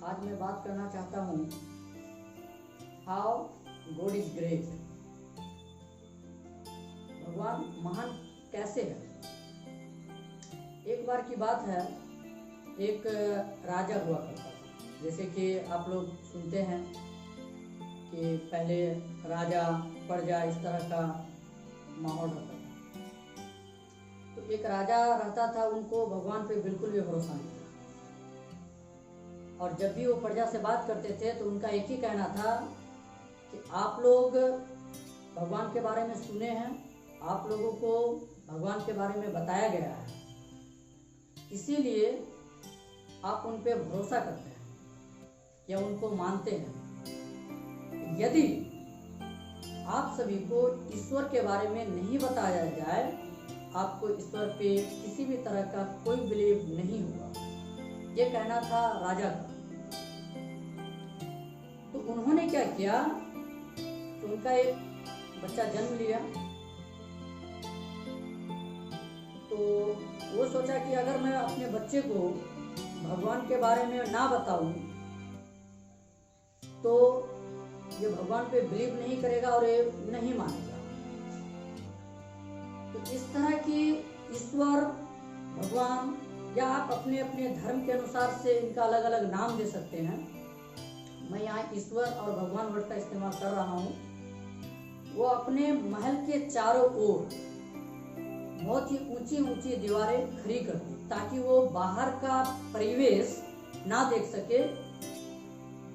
आज मैं बात करना चाहता हूँ हाउ गॉड इज ग्रेट। भगवान महान कैसे है। एक बार की बात है, एक राजा हुआ करता था। जैसे कि आप लोग सुनते हैं कि पहले राजा प्रजा इस तरह का माहौल रहता था। तो एक राजा रहता था, उनको भगवान पे बिल्कुल भी भरोसा नहीं था। और जब भी वो प्रजा से बात करते थे तो उनका एक ही कहना था कि आप लोग भगवान के बारे में सुने हैं, आप लोगों को भगवान के बारे में बताया गया है, इसीलिए आप उन पे भरोसा करते हैं या उनको मानते हैं। यदि आप सभी को ईश्वर के बारे में नहीं बताया जाए, आपको ईश्वर पे किसी भी तरह का कोई बिलीव नहीं होगा। ये कहना था राजा का। तो उन्होंने क्या किया कि उनका एक बच्चा जन्म लिया। तो वो सोचा कि अगर मैं अपने बच्चे को भगवान के बारे में ना बताऊं तो ये भगवान पे बिलीव नहीं करेगा और ये नहीं मानेगा। तो इस तरह की ईश्वर, भगवान, या आप अपने अपने धर्म के अनुसार से इनका अलग अलग नाम दे सकते हैं। मैं यहाँ ईश्वर और भगवान वर्ड का इस्तेमाल कर रहा हूँ। वो अपने महल के चारों ओर बहुत ही ऊंची ऊंची दीवारें खड़ी कर दी ताकि वो बाहर का परिवेश ना देख सके,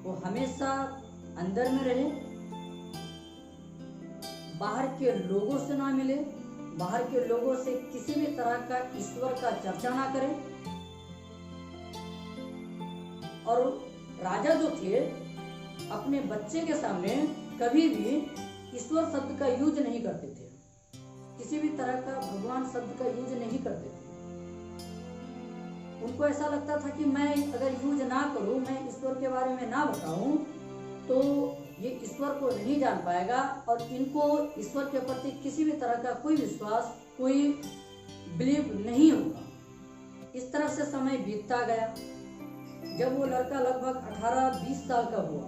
वो हमेशा अंदर में रहे, बाहर के लोगों से ना मिले, बाहर के लोगों से किसी भी तरह का ईश्वर का चर्चा ना करें। और राजा जो थे अपने बच्चे के सामने कभी भी ईश्वर शब्द का यूज नहीं करते थे, किसी भी तरह का भगवान शब्द का यूज नहीं करते थे। उनको ऐसा लगता था कि मैं अगर यूज ना करूं, मैं ईश्वर के बारे में ना बताऊं तो ये ईश्वर को नहीं जान पाएगा और इनको ईश्वर के प्रति किसी भी तरह का कोई विश्वास, कोई बिलीव नहीं होगा। इस तरह से समय बीतता गया। जब वो लड़का लगभग 18-20 साल का हुआ,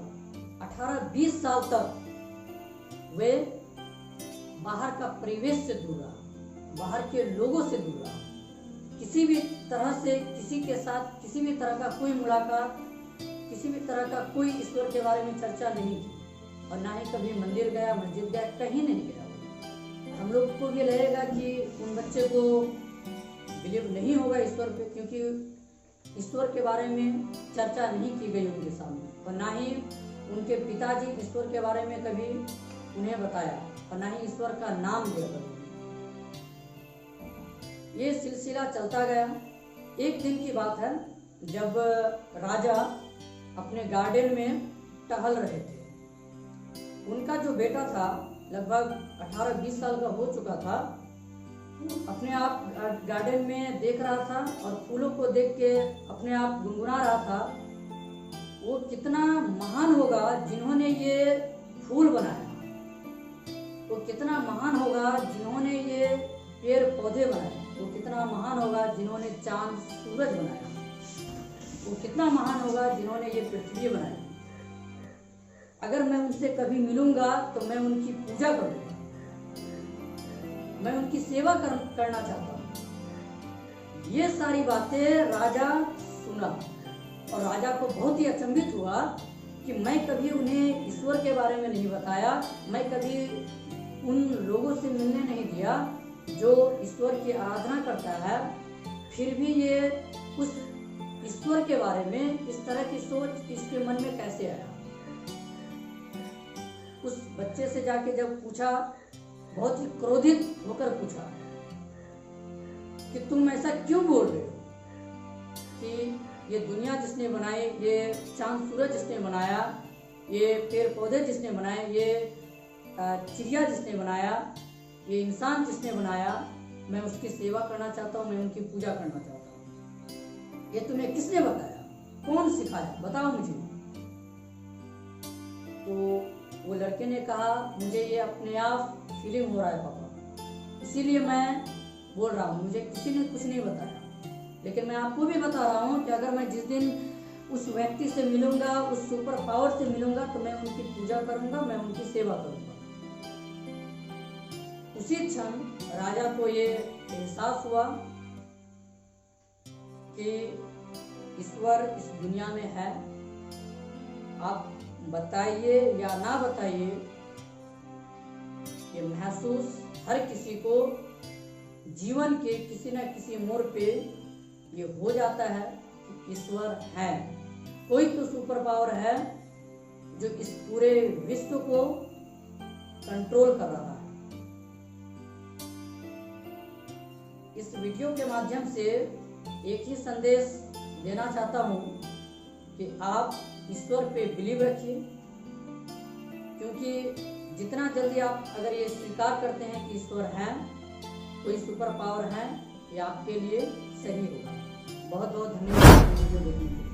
18-20 साल तक वे बाहर का परिवेश से दूर रहा, बाहर के लोगों से दूर रहा, किसी भी तरह से किसी के साथ किसी भी तरह का कोई मुलाकात, किसी भी तरह का कोई ईश्वर के बारे में चर्चा नहीं की और ना ही कभी मंदिर गया, मस्जिद गया, कहीं नहीं गया। हम लोग को भी लगेगा कि उन बच्चे को बिलीव नहीं होगा ईश्वर पे, क्योंकि ईश्वर के बारे में चर्चा नहीं की गई उनके सामने और ना ही उनके पिताजी ईश्वर के बारे में कभी उन्हें बताया और ना ही ईश्वर का नाम दिया। ये सिलसिला चलता गया। एक दिन की बात है, जब राजा अपने गार्डन में टहल रहे थे। उनका जो बेटा था लगभग 18-20 साल का हो चुका था, अपने आप गार्डन में देख रहा था और फूलों को देख के अपने आप गुनगुना रहा था, वो कितना महान होगा जिन्होंने ये फूल बनाया, वो कितना महान होगा जिन्होंने ये पेड़ पौधे बनाए, वो कितना महान होगा जिन्होंने चांद सूरज बनाया, वो कितना महान होगा जिन्होंने ये पृथ्वी बनाई। अगर मैं उनसे कभी मिलूंगा तो मैं उनकी पूजा करूंगा, मैं उनकी सेवा करना चाहता हूँ। ये सारी बातें राजा सुना और राजा को बहुत ही अचंभित हुआ कि मैं कभी उन्हें ईश्वर के बारे में नहीं बताया, मैं कभी उन लोगों से मिलने नहीं दिया जो ईश्वर की आराधना करता है, फिर भी ये उस ईश्वर के बारे में इस तरह की सोच इसके मन में कैसे आया। उस बच्चे से जाके जब पूछा, बहुत ही क्रोधित होकर पूछा कि तुम ऐसा क्यों बोल रहे हो कि ये दुनिया जिसने बनाई, ये चांद सूरज जिसने बनाया, ये पेड़ पौधे जिसने बनाए, ये चिड़िया जिसने बनाया, ये इंसान जिसने बनाया, मैं उसकी सेवा करना चाहता हूँ, मैं उनकी पूजा करना चाहता हूँ। ये तुम्हें किसने बताया, कौन सिखाया, बताओ मुझे। तो वो लड़के ने कहा, मुझे ये अपने आप फीलिंग हो रहा है पापा, इसीलिए मैं बोल रहा हूँ, मुझे किसी ने कुछ नहीं बताया। लेकिन मैं आपको भी बता रहा हूँ कि अगर मैं जिस दिन उस व्यक्ति से मिलूंगा, उस सुपर पावर से मिलूंगा तो मैं उनकी पूजा करूंगा, मैं उनकी सेवा करूंगा। उसी क्षण राजा को ये एहसास हुआ कि ईश्वर इस दुनिया में है। आप बताइए या ना बताइए, ये महसूस हर किसी को जीवन के किसी न किसी मोड़ पे ये हो जाता है कि ईश्वर है, कोई तो सुपर पावर है जो इस पूरे विश्व को कंट्रोल कर रहा है। इस वीडियो के माध्यम से एक ही संदेश देना चाहता हूँ कि आप ईश्वर पे बिलीव रखिए, क्योंकि जितना जल्दी आप अगर ये स्वीकार करते हैं कि ईश्वर है, कोई सुपर पावर है, ये आपके लिए सही होगा। बहुत बहुत धन्यवाद वीडियो देखने के लिए।